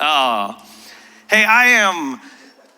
Oh, hey, I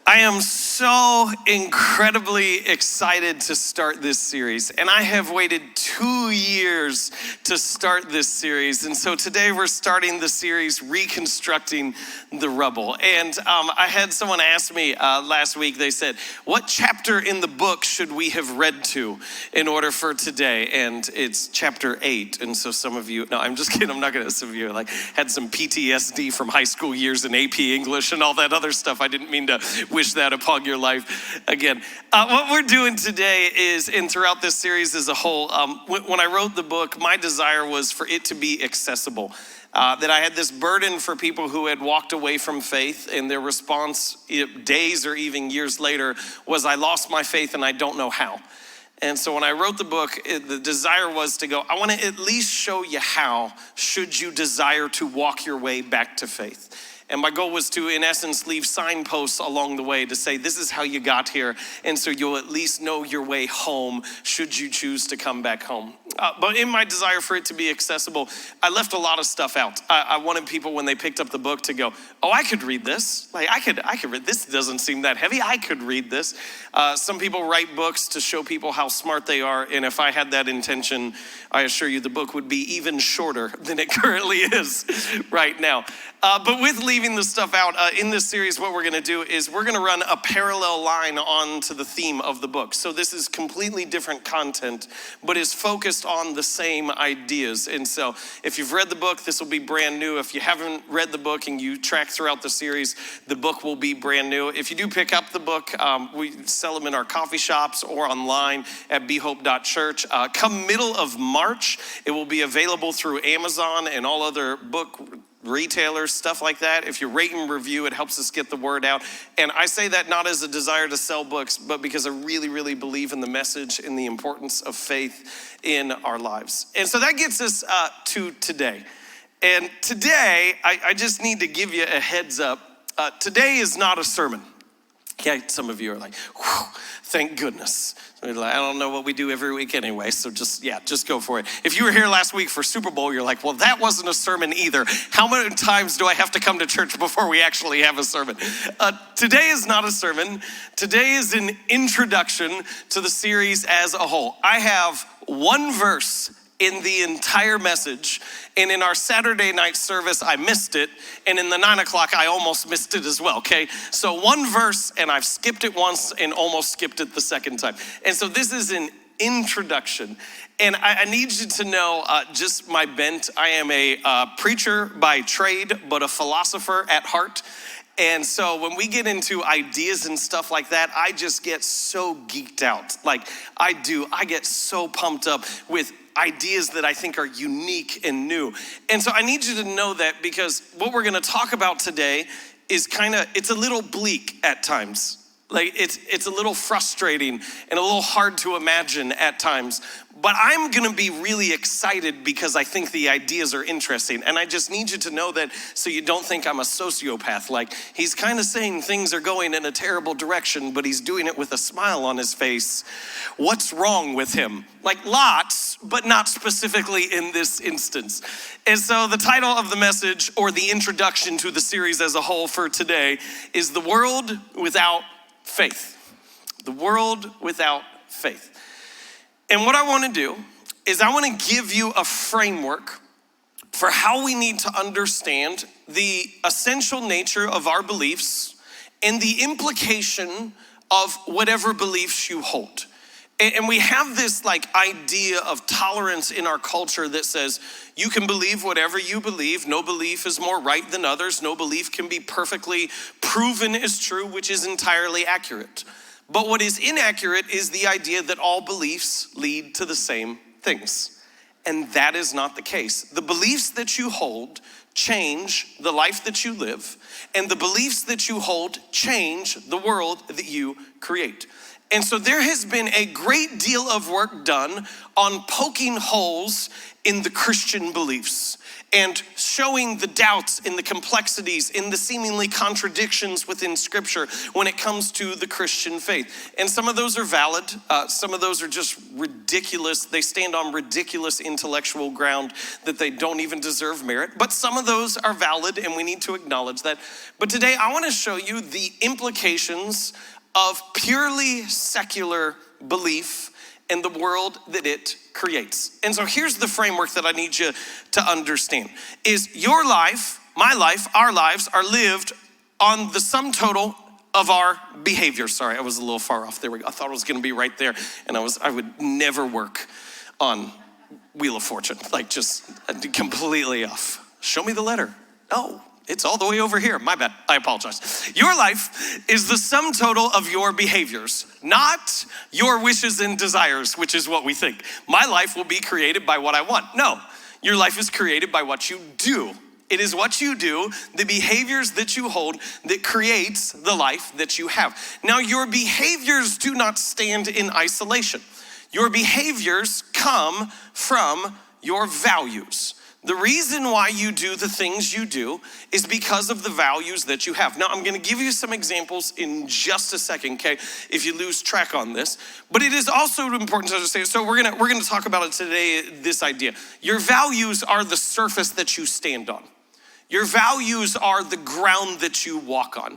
am so incredibly excited to start this series, and I have waited 2 years to start this series, and so today we're starting the series Reconstructing the Rubble. And I had someone ask me last week, they said, what chapter in the book should we have read to in order for today? And it's chapter 8, and so some of you, no, I'm just kidding, I'm not gonna, some of you had some PTSD from high school years in AP English and all that other stuff. I didn't mean to wish that upon your life again. What we're doing today is, and throughout this series as a whole, when I wrote the book, my desire was for it to be accessible. That I had this burden for people who had walked away from faith, and their response days or even years later was, I lost my faith and I don't know how. And so when I wrote the book, the desire was to go, I want to at least show you how, should you desire to walk your way back to faith. And my goal was to, in essence, leave signposts along the way to say, this is how you got here. And so you'll at least know your way home should you choose to come back home. But in my desire for it to be accessible, I left a lot of stuff out. I wanted people, when they picked up the book, to go, oh, I could read this. Like, I could read this. Doesn't seem that heavy. I could read this. Some people write books to show people how smart they are. And if I had that intention, I assure you the book would be even shorter than it currently is right now. But with leaving the stuff out, in this series, what we're going to do is we're going to run a parallel line onto the theme of the book. So this is completely different content, but is focused on the same ideas. And so if you've read the book, this will be brand new. If you haven't read the book and you track throughout the series, the book will be brand new. If you do pick up the book, we sell them in our coffee shops or online at behope.church. Come middle of March, it will be available through Amazon and all other book retailers, stuff like that. If you rate and review, it helps us get the word out. And I say that not as a desire to sell books, but because I really, really believe in the message and the importance of faith in our lives. And so that gets us to today. And today, I just need to give you a heads up. Today is not a sermon. Okay, some of you are like, whew, thank goodness. I don't know what we do every week anyway, so just go for it. If you were here last week for Super Bowl, you're like, well, that wasn't a sermon either. How many times do I have to come to church before we actually have a sermon? Today is not a sermon. Today is an introduction to the series as a whole. I have one verse in the entire message, and in our Saturday night service, I missed it, and in the 9 o'clock, I almost missed it as well, okay? So one verse, and I've skipped it once and almost skipped it the second time. And so this is an introduction, and I need you to know just my bent. I am a preacher by trade, but a philosopher at heart. And so when we get into ideas and stuff like that, I just get so geeked out. Like I get so pumped up with ideas that I think are unique and new. And so I need you to know that, because what we're gonna talk about today is it's a little bleak at times. Like it's a little frustrating and a little hard to imagine at times. But I'm gonna be really excited because I think the ideas are interesting. And I just need you to know that so you don't think I'm a sociopath. Like he's kind of saying things are going in a terrible direction, but he's doing it with a smile on his face. What's wrong with him? Like lots, but not specifically in this instance. And so the title of the message, or the introduction to the series as a whole for today, is The World Without Faith. The world without faith. And what I want to do is I want to give you a framework for how we need to understand the essential nature of our beliefs and the implication of whatever beliefs you hold. And we have this idea of tolerance in our culture that says you can believe whatever you believe. No belief is more right than others. No belief can be perfectly proven as true, which is entirely accurate. But what is inaccurate is the idea that all beliefs lead to the same things. And that is not the case. The beliefs that you hold change the life that you live, and the beliefs that you hold change the world that you create. And so there has been a great deal of work done on poking holes in the Christian beliefs and showing the doubts in the complexities, in the seemingly contradictions within Scripture when it comes to the Christian faith. And some of those are valid. Some of those are just ridiculous. They stand on ridiculous intellectual ground that they don't even deserve merit. But some of those are valid, and we need to acknowledge that. But today I want to show you the implications of purely secular belief and the world that it creates. And so here's the framework that I need you to understand is your life, my life, our lives are lived on the sum total of our behavior. Sorry, I was a little far off. There we go. I thought it was going to be right there, and I would never work on Wheel of Fortune, like just completely off. Show me the letter. Oh, it's all the way over here. My bad. I apologize. Your life is the sum total of your behaviors, not your wishes and desires, which is what we think. My life will be created by what I want. No, your life is created by what you do. It is what you do, the behaviors that you hold, that creates the life that you have. Now, your behaviors do not stand in isolation. Your behaviors come from your values. The reason why you do the things you do is because of the values that you have. Now, I'm gonna give you some examples in just a second, okay, if you lose track on this. But it is also important to understand, so we're gonna talk about it today, this idea. Your values are the surface that you stand on. Your values are the ground that you walk on.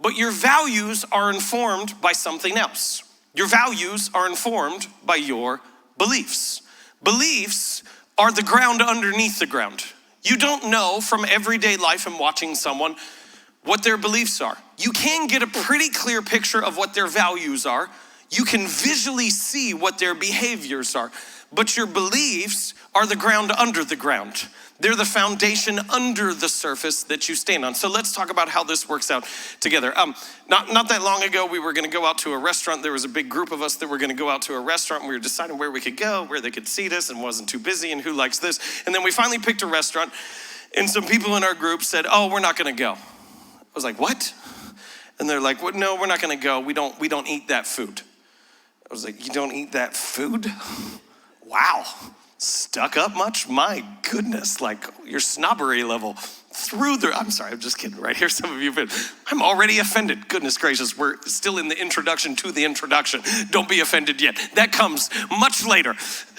But your values are informed by something else. Your values are informed by your beliefs. Beliefs are the ground underneath the ground. You don't know from everyday life and watching someone what their beliefs are. You can get a pretty clear picture of what their values are. You can visually see what their behaviors are. But your beliefs are the ground under the ground. They're the foundation under the surface that you stand on. So let's talk about how this works out together. Not that long ago, we were gonna go out to a restaurant. There was a big group of us that were gonna go out to a restaurant, and we were deciding where we could go, where they could seat us and wasn't too busy and who likes this. And then we finally picked a restaurant, and some people in our group said, oh, we're not gonna go. I was like, what? And they're like, well, no, we're not gonna go. We don't eat that food. I was like, you don't eat that food? Wow. Stuck up much? My goodness, like your snobbery level through the, I'm sorry, I'm just kidding, right? Here's some of you, I'm already offended. Goodness gracious, we're still in the introduction to the introduction. Don't be offended yet. That comes much later.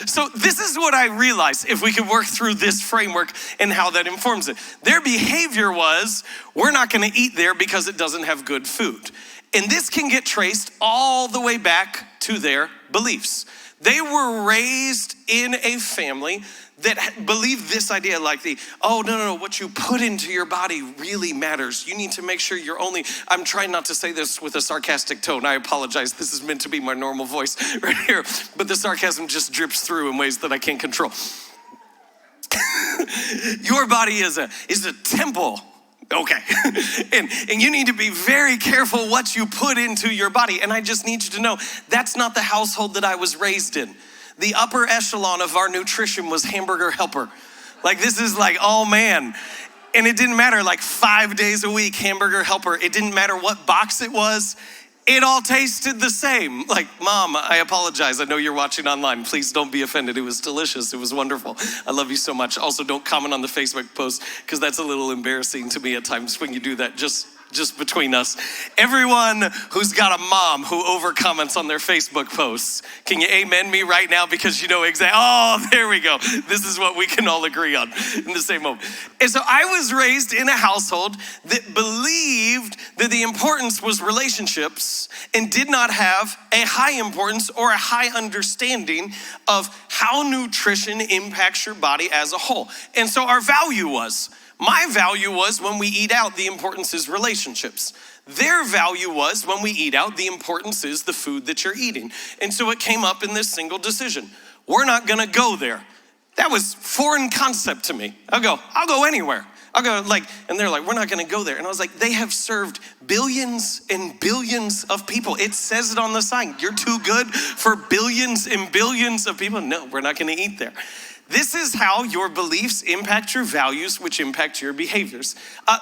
So this is what I realized if we could work through this framework and how that informs it. Their behavior was, we're not gonna eat there because it doesn't have good food. And this can get traced all the way back to their beliefs. They were raised in a family that believed this idea like no, what you put into your body really matters. You need to make sure I'm trying not to say this with a sarcastic tone. I apologize. This is meant to be my normal voice right here. But the sarcasm just drips through in ways that I can't control. Your body is a temple. Okay, and you need to be very careful what you put into your body. And I just need you to know, that's not the household that I was raised in. The upper echelon of our nutrition was Hamburger Helper. Like this is like, oh man. And it didn't matter, like 5 days a week, Hamburger Helper. It didn't matter what box it was. It all tasted the same. Like, Mom, I apologize. I know you're watching online. Please don't be offended. It was delicious. It was wonderful. I love you so much. Also, don't comment on the Facebook post because that's a little embarrassing to me at times when you do that. Just between us. Everyone who's got a mom who over comments on their Facebook posts, can you amen me right now? Because you know exactly, oh, there we go. This is what we can all agree on in the same moment. And so I was raised in a household that believed that the importance was relationships and did not have a high importance or a high understanding of how nutrition impacts your body as a whole. And so my value was when we eat out, the importance is relationships. Their value was when we eat out, the importance is the food that you're eating. And so it came up in this single decision. We're not gonna go there. That was foreign concept to me. I'll go anywhere. And they're like, we're not gonna go there. And I was like, they have served billions and billions of people. It says it on the sign. You're too good for billions and billions of people. No, we're not gonna eat there. This is how your beliefs impact your values, which impact your behaviors.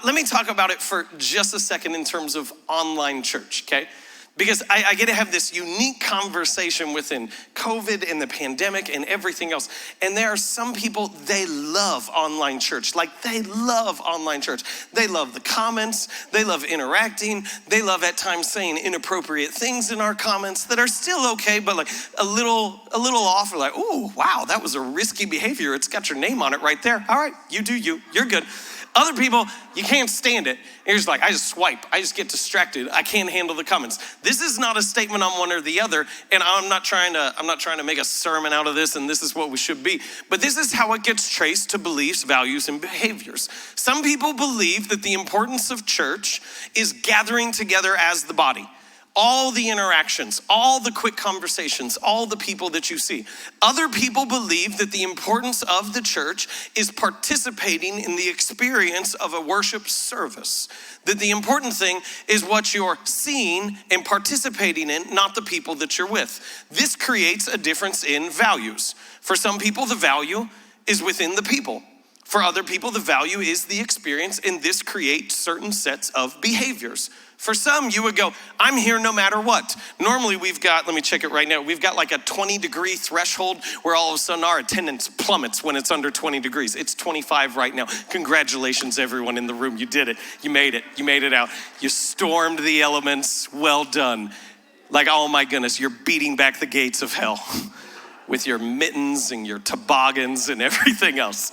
Let me talk about it for just a second in terms of online church, okay? Because I get to have this unique conversation within COVID and the pandemic and everything else. And there are some people, they love online church. Like, they love online church. They love the comments. They love interacting. They love at times saying inappropriate things in our comments that are still okay, but like a little off. Or like, oh, wow, that was a risky behavior. It's got your name on it right there. All right, you do you. You're good. Other people, you can't stand it. You're just like, I just swipe. I just get distracted. I can't handle the comments. This is not a statement on one or the other, and I'm not trying to make a sermon out of this, and this is what we should be. But this is how it gets traced to beliefs, values, and behaviors. Some people believe that the importance of church is gathering together as the body. All the interactions, all the quick conversations, all the people that you see. Other people believe that the importance of the church is participating in the experience of a worship service. That the important thing is what you're seeing and participating in, not the people that you're with. This creates a difference in values. For some people, the value is within the people. For other people, the value is the experience, and this creates certain sets of behaviors. For some, you would go, I'm here no matter what. Normally we've got, let me check it right now, we've got like a 20-degree threshold where all of a sudden our attendance plummets when it's under 20 degrees. It's 25 right now. Congratulations, everyone in the room. You did it. You made it. You made it out. You stormed the elements. Well done. Like, oh my goodness, you're beating back the gates of hell with your mittens and your toboggans and everything else.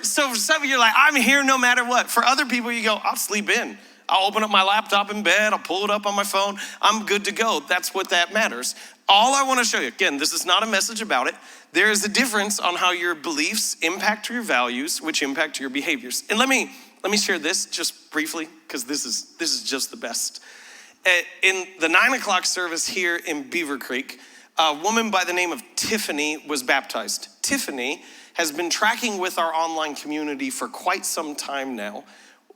So for some of you, you're like, I'm here no matter what. For other people, you go, I'll sleep in. I'll open up my laptop in bed. I'll pull it up on my phone. I'm good to go. That's what that matters. All I want to show you, again, this is not a message about it. There is a difference on how your beliefs impact your values, which impact your behaviors. And let me share this just briefly, because this is just the best. In the 9 o'clock service here in Beaver Creek, a woman by the name of Tiffany was baptized. Tiffany has been tracking with our online community for quite some time now,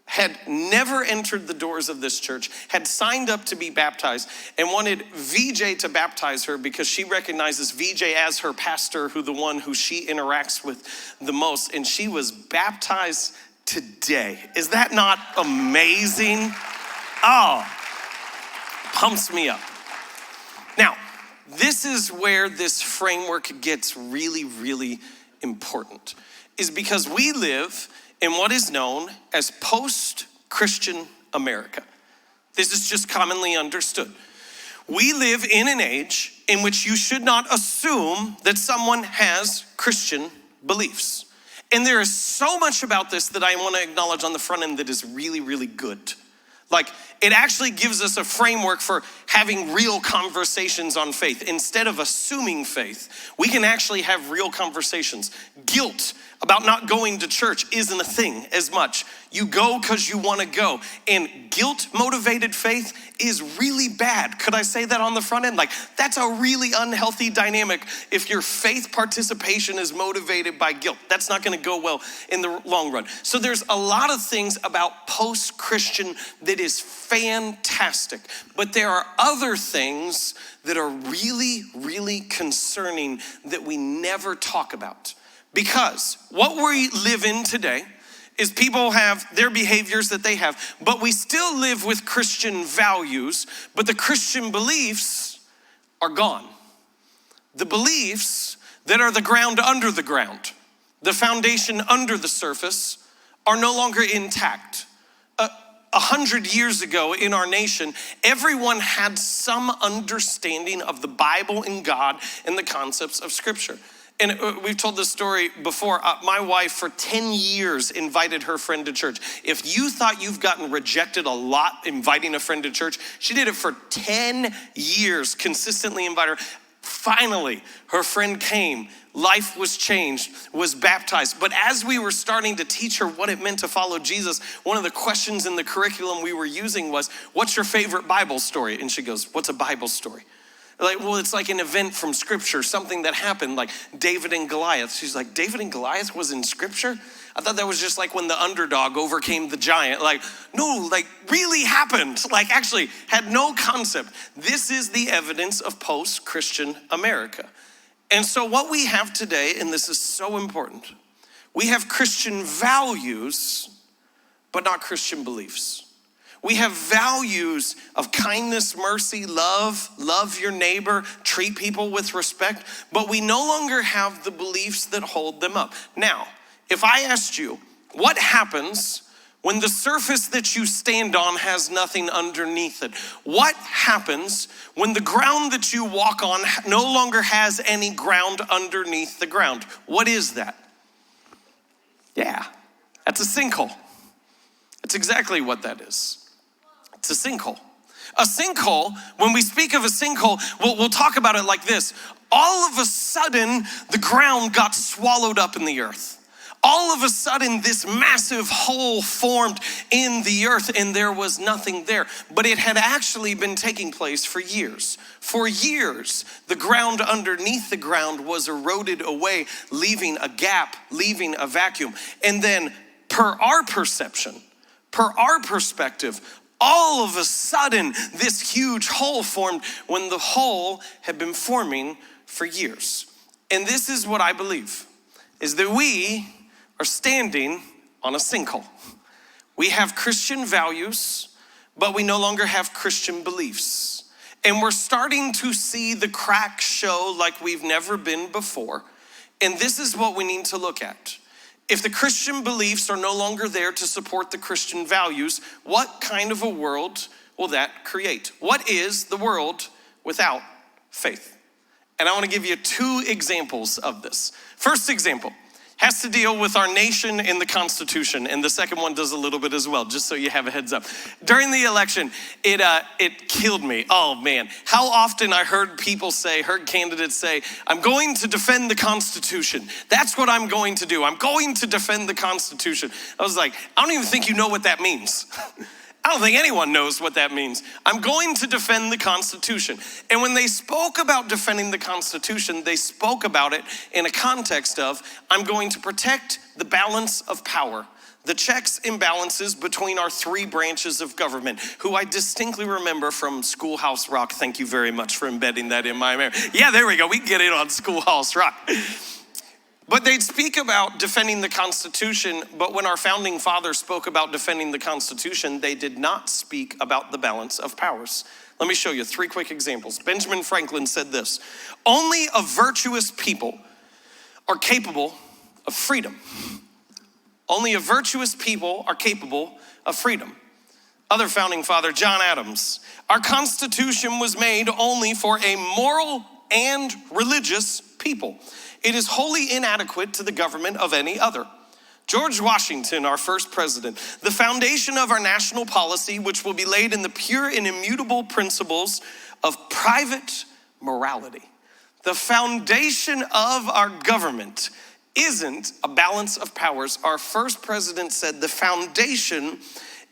had never entered the doors of this church, had signed up to be baptized, and wanted VJ to baptize her because she recognizes VJ as her pastor, the one who she interacts with the most, and she was baptized today. Is that not amazing? Oh, pumps me up. Now, this is where this framework gets really, really important, is because we live in what is known as post-Christian America. This is just commonly understood. We live in an age in which you should not assume that someone has Christian beliefs. And there is so much about this that I want to acknowledge on the front end that is really, really good. Like, it actually gives us a framework for having real conversations on faith. Instead of assuming faith, we can actually have real conversations. Guilt about not going to church isn't a thing as much. You go because you want to go. And guilt-motivated faith is really bad. Could I say that on the front end? Like, that's a really unhealthy dynamic if your faith participation is motivated by guilt. That's not going to go well in the long run. So there's a lot of things about post-Christian that is fantastic. But there are other things that are really, really concerning that we never talk about. Because what we live in today is people have their behaviors that they have, but we still live with Christian values, but the Christian beliefs are gone. The beliefs that are the ground under the ground, the foundation under the surface, are no longer intact. 100 years ago in our nation, everyone had some understanding of the Bible and God and the concepts of Scripture. And we've told this story before. My wife for 10 years invited her friend to church. If you thought you've gotten rejected a lot inviting a friend to church, she did it for 10 years, consistently invited her. Finally, her friend came, life was changed, was baptized. But as we were starting to teach her what it meant to follow Jesus, one of the questions in the curriculum we were using was, what's your favorite Bible story? And she goes, what's a Bible story? Like, well, it's like an event from Scripture, something that happened, like David and Goliath. She's like, David and Goliath was in Scripture? I thought that was just like when the underdog overcame the giant. Like, no, like really happened. Like actually had no concept. This is the evidence of post-Christian America. And so what we have today, and this is so important, we have Christian values, but not Christian beliefs. We have values of kindness, mercy, love your neighbor, treat people with respect, but we no longer have the beliefs that hold them up. Now, if I asked you, what happens when the surface that you stand on has nothing underneath it? What happens when the ground that you walk on no longer has any ground underneath the ground? What is that? Yeah, that's a sinkhole. That's exactly what that is. It's a sinkhole. A sinkhole, when we speak of a sinkhole, we'll talk about it like this. All of a sudden, the ground got swallowed up in the earth. All of a sudden, this massive hole formed in the earth and there was nothing there. But it had actually been taking place for years. For years, the ground underneath the ground was eroded away, leaving a gap, leaving a vacuum. And then, per our perception, per our perspective, all of a sudden, this huge hole formed when the hole had been forming for years. And this is what I believe, is that we are standing on a sinkhole. We have Christian values, but we no longer have Christian beliefs. And we're starting to see the cracks show like we've never been before. And this is what we need to look at. If the Christian beliefs are no longer there to support the Christian values, what kind of a world will that create? What is the world without faith? And I want to give you 2 examples of this. First example has to deal with our nation and the Constitution, and the second one does a little bit as well, just so you have a heads up. During the election, it killed me. Oh man, how often I heard candidates say, I'm going to defend the Constitution. That's what I'm going to do. I'm going to defend the Constitution. I was like, I don't even think you know what that means. I don't think anyone knows what that means. I'm going to defend the Constitution. And when they spoke about defending the Constitution, they spoke about it in a context of, I'm going to protect the balance of power, the checks and balances between our 3 branches of government, who I distinctly remember from Schoolhouse Rock. Thank you very much for embedding that in my memory. Yeah, there we go. We can get it on Schoolhouse Rock. But they'd speak about defending the Constitution, but when our founding fathers spoke about defending the Constitution, they did not speak about the balance of powers. Let me show you 3 quick examples. Benjamin Franklin said this: only a virtuous people are capable of freedom. Only a virtuous people are capable of freedom. Other founding father, John Adams: our Constitution was made only for a moral and religious people. It is wholly inadequate to the government of any other. George Washington, our first president: the foundation of our national policy, which will be laid in the pure and immutable principles of private morality. The foundation of our government isn't a balance of powers. Our first president said the foundation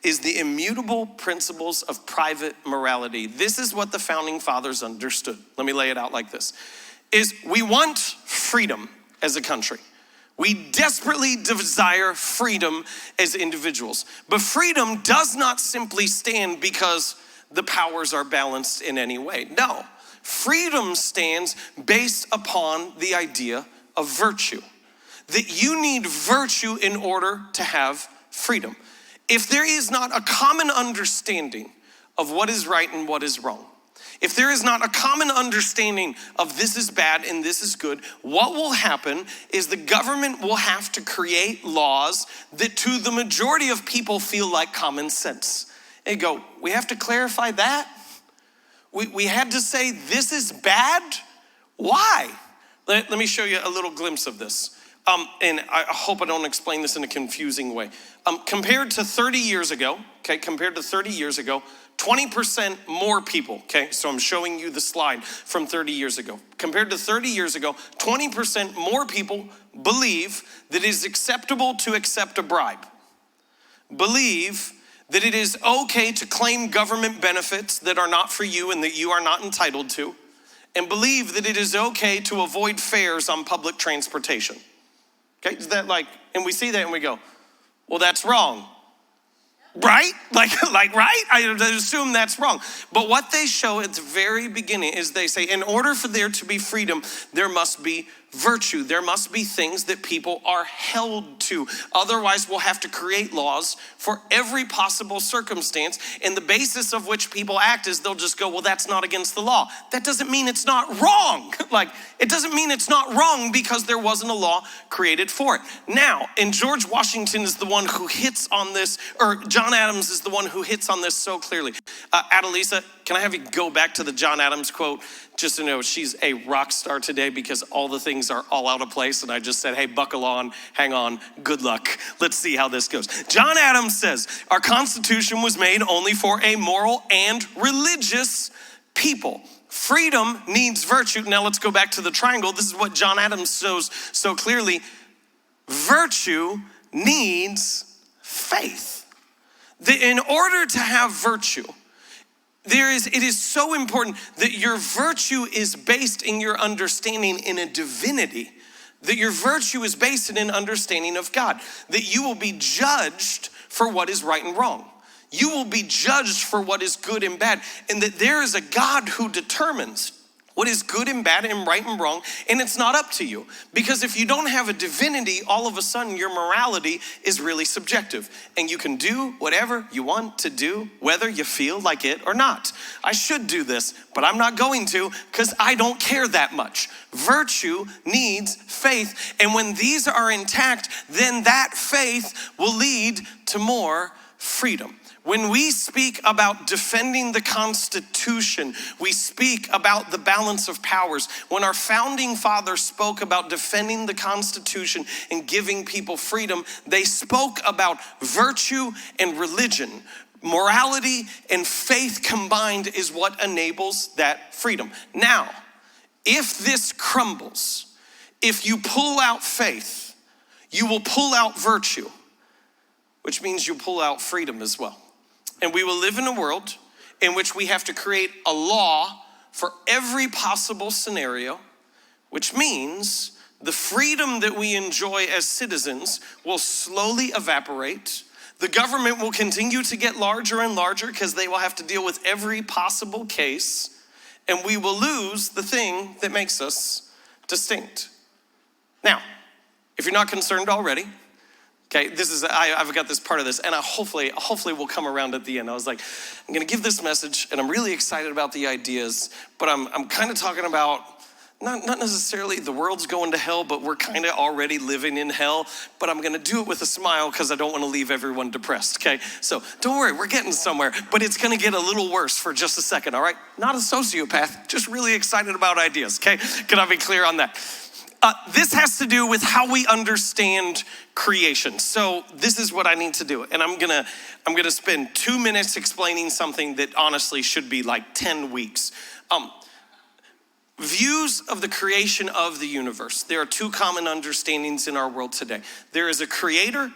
is the immutable principles of private morality. This is what the founding fathers understood. Let me lay it out like this. Is we want freedom as a country. We desperately desire freedom as individuals. But freedom does not simply stand because the powers are balanced in any way. No, freedom stands based upon the idea of virtue. That you need virtue in order to have freedom. If there is not a common understanding of what is right and what is wrong, if there is not a common understanding of this is bad and this is good, what will happen is the government will have to create laws that to the majority of people feel like common sense. And go, we have to clarify that? We had to say this is bad? Why? Let me show you a little glimpse of this. And I hope I don't explain this in a confusing way. Compared to 30 years ago, 20% more people, okay? So I'm showing you the slide from 30 years ago. Compared to 30 years ago, 20% more people believe that it is acceptable to accept a bribe. Believe that it is okay to claim government benefits that are not for you and that you are not entitled to. And believe that it is okay to avoid fares on public transportation. Okay, is that and we see that and we go, well, that's wrong. Right? Right? I assume that's wrong. But what they show at the very beginning is they say, in order for there to be freedom, there must be virtue. There must be things that people are held to. Otherwise, we'll have to create laws for every possible circumstance. And the basis of which people act is they'll just go, well, that's not against the law. That doesn't mean it's not wrong. It doesn't mean it's not wrong because there wasn't a law created for it. Now, and George Washington is the one who hits on this, or John Adams is the one who hits on this so clearly. Adelisa, can I have you go back to the John Adams quote? Just to know she's a rock star today because all the things are all out of place. And I just said, hey, buckle on, hang on, good luck. Let's see how this goes. John Adams says, our Constitution was made only for a moral and religious people. Freedom needs virtue. Now let's go back to the triangle. This is what John Adams shows so clearly. Virtue needs faith. In order to have virtue, it is so important that your virtue is based in your understanding in a divinity, that your virtue is based in an understanding of God, that you will be judged for what is right and wrong. You will be judged for what is good and bad, and that there is a God who determines what is good and bad and right and wrong, and it's not up to you. Because if you don't have a divinity, all of a sudden your morality is really subjective, and you can do whatever you want to do, whether you feel like it or not. I should do this, but I'm not going to because I don't care that much. Virtue needs faith, and when these are intact, then that faith will lead to more freedom. When we speak about defending the Constitution, we speak about the balance of powers. When our founding fathers spoke about defending the Constitution and giving people freedom, they spoke about virtue and religion. Morality and faith combined is what enables that freedom. Now, if this crumbles, if you pull out faith, you will pull out virtue, which means you pull out freedom as well. And we will live in a world in which we have to create a law for every possible scenario, which means the freedom that we enjoy as citizens will slowly evaporate. The government will continue to get larger and larger because they will have to deal with every possible case, and we will lose the thing that makes us distinct. Now, if you're not concerned already, okay, I've got this part of this, and hopefully we'll come around at the end. I was like, I'm gonna give this message, and I'm really excited about the ideas, but I'm kind of talking about not necessarily the world's going to hell, but we're kind of already living in hell, but I'm gonna do it with a smile because I don't wanna leave everyone depressed, okay? So don't worry, we're getting somewhere, but it's gonna get a little worse for just a second, all right? Not a sociopath, just really excited about ideas, okay? Can I be clear on that? This has to do with how we understand creation. So this is what I need to do. And I'm gonna spend 2 minutes explaining something that honestly should be like 10 weeks. Views of the creation of the universe. There are two common understandings in our world today. There is a creator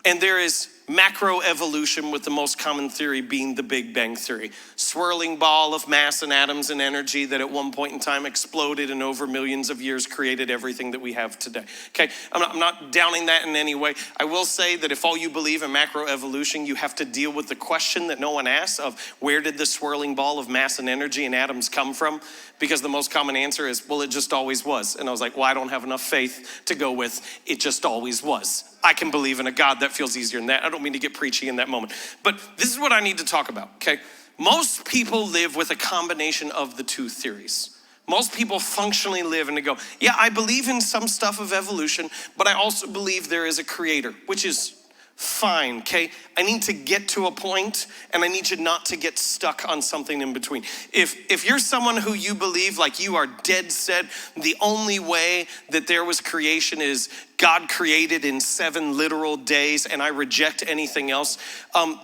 and there is macroevolution, with the most common theory being the Big Bang Theory. Swirling ball of mass and atoms and energy that at one point in time exploded and over millions of years created everything that we have today. Okay, I'm not downing that in any way. I will say that if all you believe in macroevolution, you have to deal with the question that no one asks of where did the swirling ball of mass and energy and atoms come from? Because the most common answer is, well, it just always was. And I was like, well, I don't have enough faith to go with it just always was. I can believe in a God that feels easier than that. I don't mean to get preachy in that moment. But this is what I need to talk about, okay? Most people live with a combination of the two theories. Most people functionally live and they go, yeah, I believe in some stuff of evolution, but I also believe there is a creator, which is fine, okay? I need to get to a point, and I need you not to get stuck on something in between. If you're someone who you believe, like you are dead set, the only way that there was creation is God created in 7 literal days, and I reject anything else,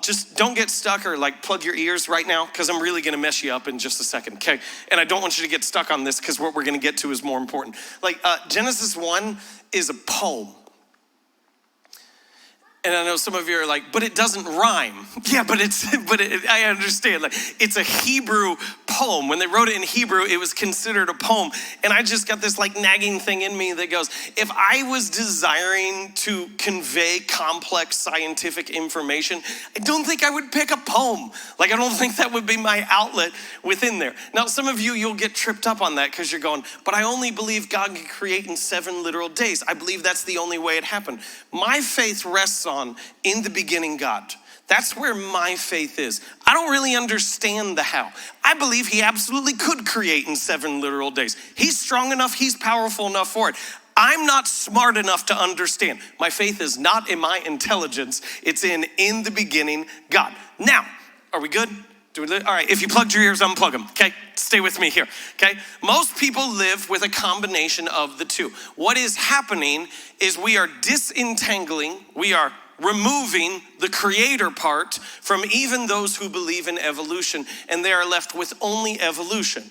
just don't get stuck or like plug your ears right now, because I'm really gonna mess you up in just a second, okay? And I don't want you to get stuck on this, because what we're gonna get to is more important. Like Genesis 1 is a poem. And I know some of you are like, but it doesn't rhyme. Yeah, but I understand. Like, it's a Hebrew poem. When they wrote it in Hebrew, it was considered a poem. And I just got this like nagging thing in me that goes, if I was desiring to convey complex scientific information, I don't think I would pick a poem. Like, I don't think that would be my outlet within there. Now, some of you, you'll get tripped up on that because you're going, but I only believe God can create in 7 literal days. I believe that's the only way it happened. My faith rests on in the beginning God. That's where my faith is. I don't really understand the how. I believe he absolutely could create in 7 literal days. He's strong enough, he's powerful enough for it. I'm not smart enough to understand. My faith is not in my intelligence. It's in the beginning God. Now, are we good? All right, if you plugged your ears, unplug them, okay? Stay with me here, okay? Most people live with a combination of the two. What is happening is we are disentangling, we are removing the creator part from even those who believe in evolution, and they are left with only evolution.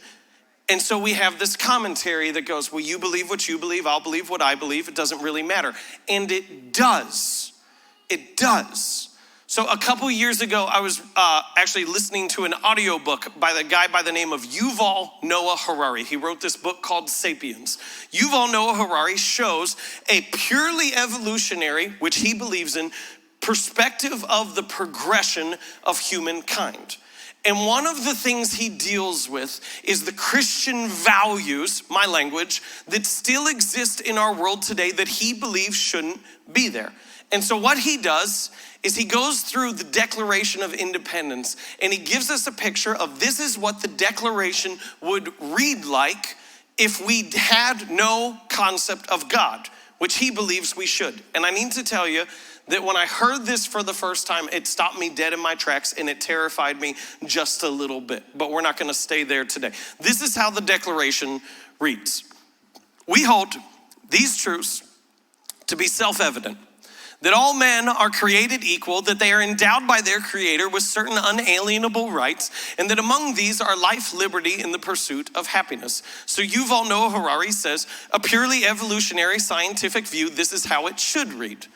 And so we have this commentary that goes, well, you believe what you believe, I'll believe what I believe, it doesn't really matter. And it does. It does. So a couple years ago, I was actually listening to an audiobook by the guy by the name of Yuval Noah Harari. He wrote this book called Sapiens. Yuval Noah Harari shows a purely evolutionary, which he believes in, perspective of the progression of humankind. And one of the things he deals with is the Christian values, my language, that still exist in our world today that he believes shouldn't be there. And so what he does is he goes through the Declaration of Independence and he gives us a picture of this is what the Declaration would read like if we had no concept of God, which he believes we should. And I need to tell you that when I heard this for the first time, it stopped me dead in my tracks and it terrified me just a little bit. But we're not gonna stay there today. This is how the Declaration reads. We hold these truths to be self-evident, that all men are created equal, that they are endowed by their creator with certain unalienable rights, and that among these are life, liberty, and the pursuit of happiness. So Yuval Noah Harari says, a purely evolutionary scientific view, this is how it should read.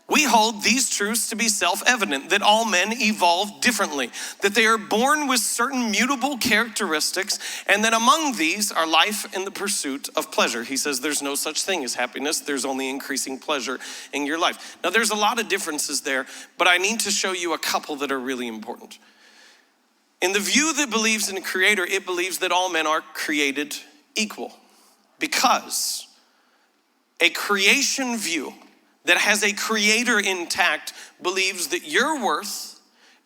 We hold these truths to be self-evident, that all men evolve differently, that they are born with certain mutable characteristics, and that among these are life and the pursuit of pleasure. He says there's no such thing as happiness, there's only increasing pleasure in your life. Now there's a lot of differences there, but I need to show you a couple that are really important. In the view that believes in a creator, it believes that all men are created equal, because a creation view that has a creator intact believes that your worth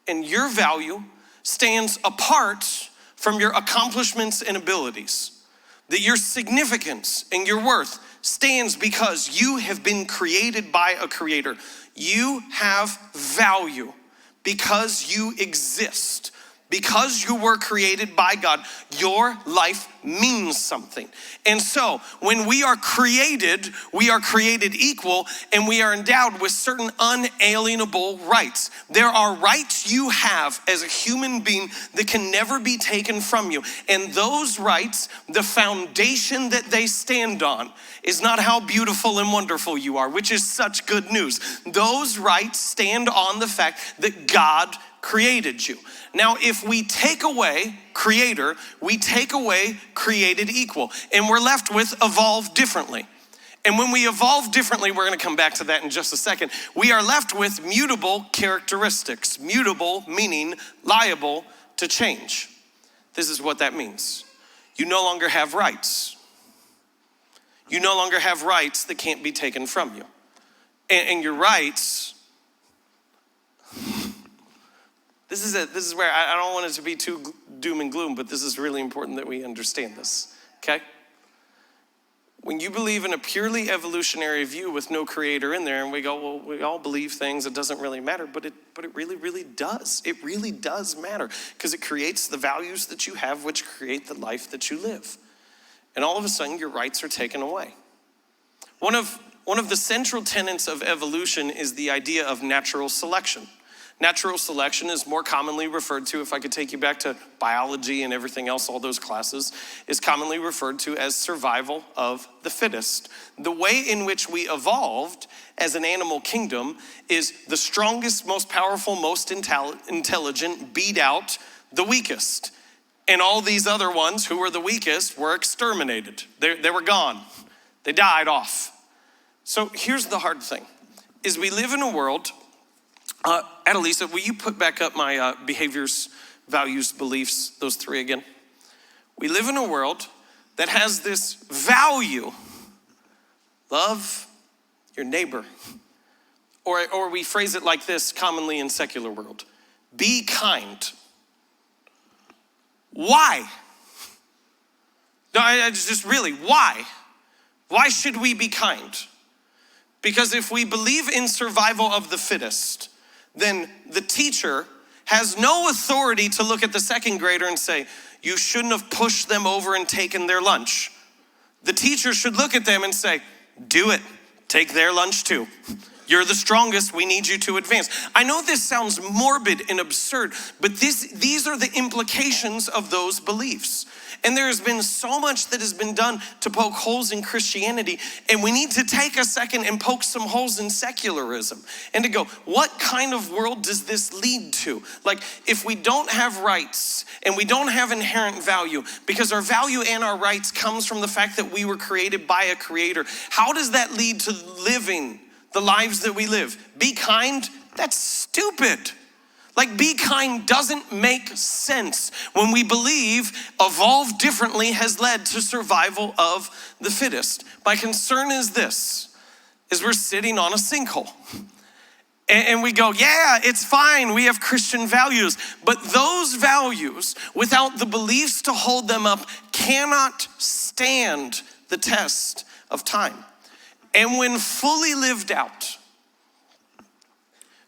and your value stands apart from your accomplishments and abilities. That your significance and your worth stands because you have been created by a creator. You have value because you exist. Because you were created by God, your life means something. And so when we are created equal, and we are endowed with certain unalienable rights. There are rights you have as a human being that can never be taken from you. And those rights, the foundation that they stand on is not how beautiful and wonderful you are, which is such good news. Those rights stand on the fact that God created you. Now, if we take away creator, we take away created equal, and we're left with evolve differently. And when we evolve differently, we're gonna come back to that in just a second, we are left with mutable characteristics. Mutable meaning liable to change. This is what that means. You no longer have rights. You no longer have rights that can't be taken from you. And your rights, this is where I don't want it to be too doom and gloom, but this is really important that we understand this, okay? When you believe in a purely evolutionary view with no creator in there, and we go, well, we all believe things, it doesn't really matter, but it really, really does. It really does matter, because it creates the values that you have, which create the life that you live. And all of a sudden, your rights are taken away. One of the central tenets of evolution is the idea of natural selection. Natural selection is more commonly referred to, if I could take you back to biology and everything else, all those classes, is commonly referred to as survival of the fittest. The way in which we evolved as an animal kingdom is the strongest, most powerful, most intelligent beat out the weakest. And all these other ones who were the weakest were exterminated. They were gone. They died off. So here's the hard thing, is we live in a world, Annalisa, will you put back up my behaviors, values, beliefs, those three again? We live in a world that has this value, love your neighbor. Or we phrase it like this commonly in secular world, be kind. Why? No, I just really, why? Why should we be kind? Because if we believe in survival of the fittest, then the teacher has no authority to look at the second grader and say, you shouldn't have pushed them over and taken their lunch. The teacher should look at them and say, do it, take their lunch too. You're the strongest, we need you to advance. I know this sounds morbid and absurd, but these are the implications of those beliefs. And there has been so much that has been done to poke holes in Christianity, and we need to take a second and poke some holes in secularism and to go, what kind of world does this lead to? Like, if we don't have rights and we don't have inherent value, because our value and our rights comes from the fact that we were created by a creator, how does that lead to living the lives that we live? Be kind? That's stupid. Like, be kind doesn't make sense when we believe evolve differently has led to survival of the fittest. My concern is this, is we're sitting on a sinkhole. And we go, yeah, it's fine, we have Christian values. But those values, without the beliefs to hold them up, cannot stand the test of time. And when fully lived out,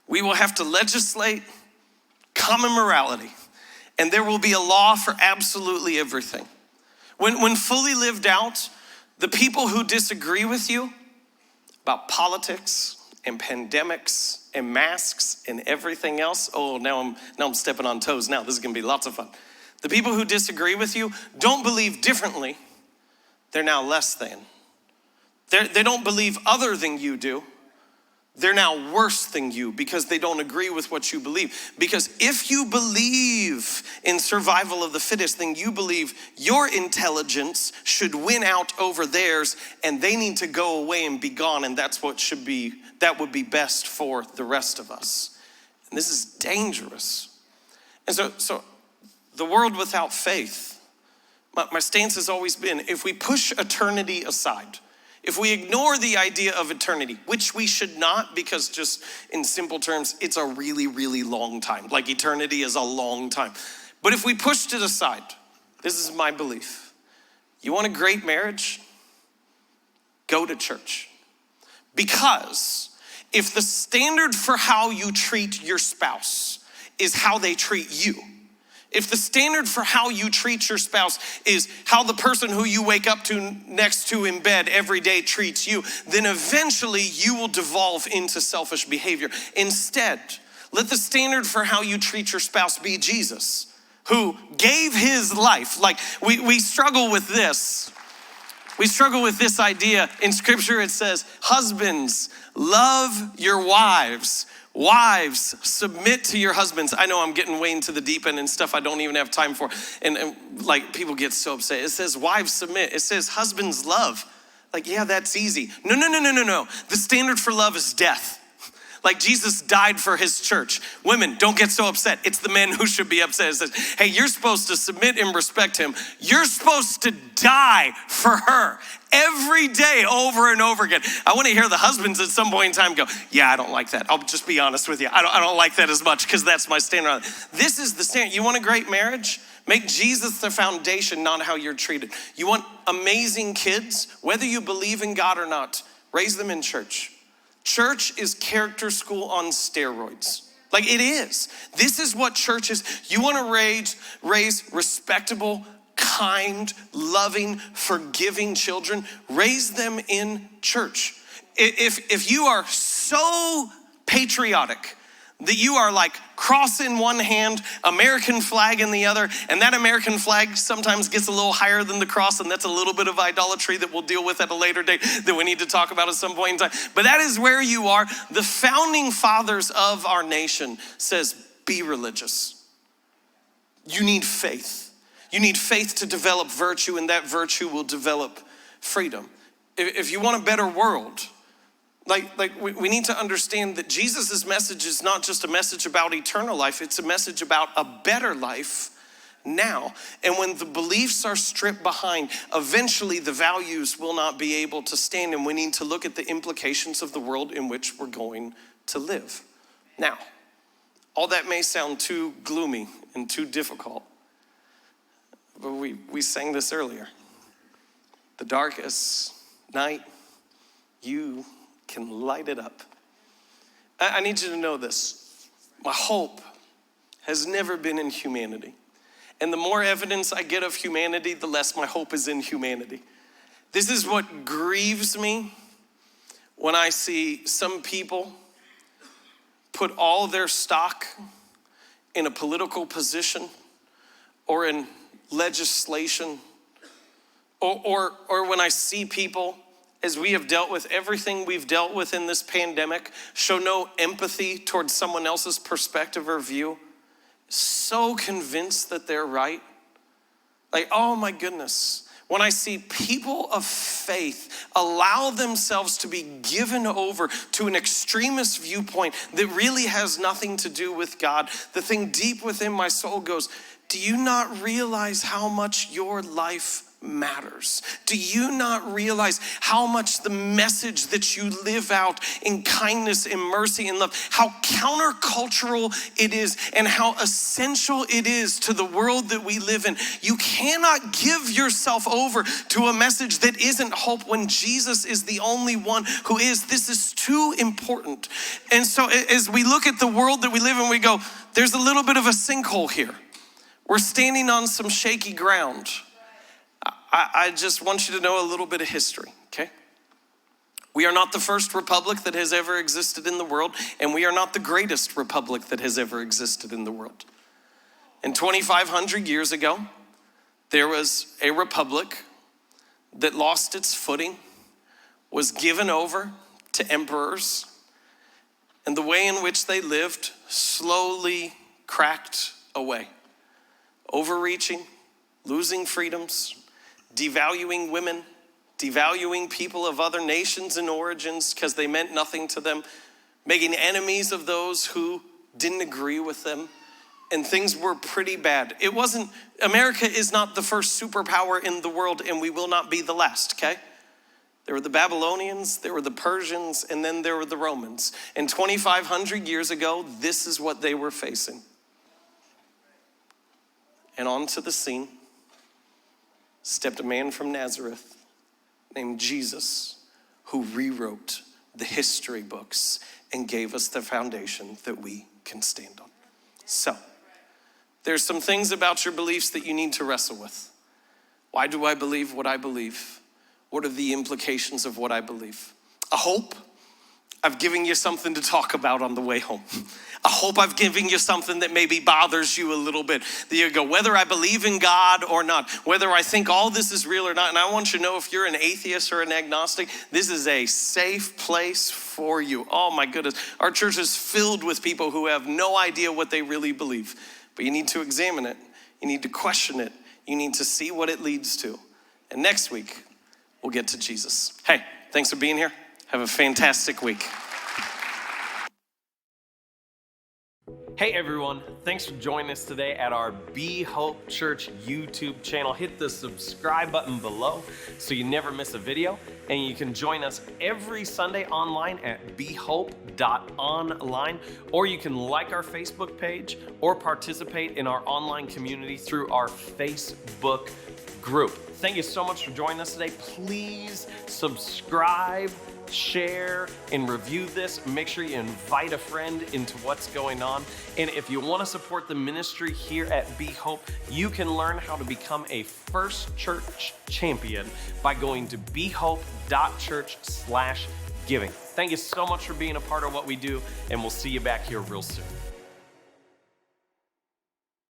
we will have to legislate common morality, and there will be a law for absolutely everything. When fully lived out, the people who disagree with you about politics and pandemics and masks and everything else, oh, now I'm stepping on toes now. This is gonna be lots of fun. The people who disagree with you don't believe differently, they're now less than. They don't believe other than you do. They're now worse than you because they don't agree with what you believe. Because if you believe in survival of the fittest, then you believe your intelligence should win out over theirs and they need to go away and be gone, and that would be best for the rest of us. And this is dangerous. And so the world without faith, my stance has always been, if we push eternity aside, if we ignore the idea of eternity, which we should not, because just in simple terms, it's a really, really long time. Like, eternity is a long time. But if we pushed it aside, this is my belief. You want a great marriage? Go to church. Because if the standard for how you treat your spouse is how they treat you, if the standard for how you treat your spouse is how the person who you wake up to next to in bed every day treats you, then eventually you will devolve into selfish behavior. Instead, let the standard for how you treat your spouse be Jesus, who gave his life. Like, we struggle with this. We struggle with this idea. In scripture it says, husbands, love your wives. Wives, submit to your husbands. I know I'm getting way into the deep end and stuff I don't even have time for. And like, people get so upset. It says wives submit. It says husbands love. Like, yeah, that's easy. No. The standard for love is death. Like, Jesus died for his church. Women, don't get so upset. It's the men who should be upset. It says, hey, you're supposed to submit and respect him. You're supposed to die for her every day over and over again. I want to hear the husbands at some point in time go, yeah, I don't like that. I'll just be honest with you. I don't like that as much because that's my standard. This is the standard. You want a great marriage? Make Jesus the foundation, not how you're treated. You want amazing kids? Whether you believe in God or not, raise them in church. Church is character school on steroids. Like, it is. This is what church is. You want to raise respectable, kind, loving, forgiving children, raise them in church. If you are so patriotic That you are like cross in one hand, American flag in the other, and that American flag sometimes gets a little higher than the cross, and that's a little bit of idolatry that we'll deal with at a later date that we need to talk about at some point in time. But that is where you are. The founding fathers of our nation says, be religious. You need faith. You need faith to develop virtue, and that virtue will develop freedom. If you want a better world, we need to understand that Jesus' message is not just a message about eternal life, it's a message about a better life now. And when the beliefs are stripped behind, eventually the values will not be able to stand, and we need to look at the implications of the world in which we're going to live. Now, all that may sound too gloomy and too difficult, but we sang this earlier. The darkest night, you can light it up. I need you to know this. My hope has never been in humanity. And the more evidence I get of humanity, the less my hope is in humanity. This is what grieves me when I see some people put all their stock in a political position or in legislation, or when I see people, as we have dealt with everything we've dealt with in this pandemic, show no empathy towards someone else's perspective or view, so convinced that they're right. Like, oh my goodness. When I see people of faith allow themselves to be given over to an extremist viewpoint that really has nothing to do with God, the thing deep within my soul goes, do you not realize how much your life matters? Do you not realize how much the message that you live out in kindness and mercy and love, how countercultural it is and how essential it is to the world that we live in? You cannot give yourself over to a message that isn't hope when Jesus is the only one who is. This is too important. And so as we look at the world that we live in, we go, there's a little bit of a sinkhole here. We're standing on some shaky ground. I just want you to know a little bit of history, okay? We are not the first republic that has ever existed in the world, and we are not the greatest republic that has ever existed in the world. And 2,500 years ago, there was a republic that lost its footing, was given over to emperors, and the way in which they lived slowly cracked away. Overreaching, losing freedoms, devaluing women, devaluing people of other nations and origins because they meant nothing to them, making enemies of those who didn't agree with them, and things were pretty bad. America is not the first superpower in the world, and we will not be the last, okay? There were the Babylonians, there were the Persians, and then there were the Romans. And 2,500 years ago, this is what they were facing. And onto the scene stepped a man from Nazareth named Jesus, who rewrote the history books and gave us the foundation that we can stand on. So, there's some things about your beliefs that you need to wrestle with. Why do I believe what I believe? What are the implications of what I believe? I hope I've given you something to talk about on the way home. I hope I've given you something that maybe bothers you a little bit. That you go, whether I believe in God or not, whether I think all this is real or not. And I want you to know, if you're an atheist or an agnostic, this is a safe place for you. Oh my goodness. Our church is filled with people who have no idea what they really believe. But you need to examine it. You need to question it. You need to see what it leads to. And next week, we'll get to Jesus. Hey, thanks for being here. Have a fantastic week. Hey everyone, thanks for joining us today at our Be Hope Church YouTube channel. Hit the subscribe button below so you never miss a video. And you can join us every Sunday online at behope.online, or you can like our Facebook page or participate in our online community through our Facebook group. Thank you so much for joining us today. Please subscribe, share, and review this. Make sure you invite a friend into what's going on. And if you want to support the ministry here at Be Hope, you can learn how to become a First Church champion by going to behope.church/give. giving. Thank you so much for being a part of what we do, and we'll see you back here real soon.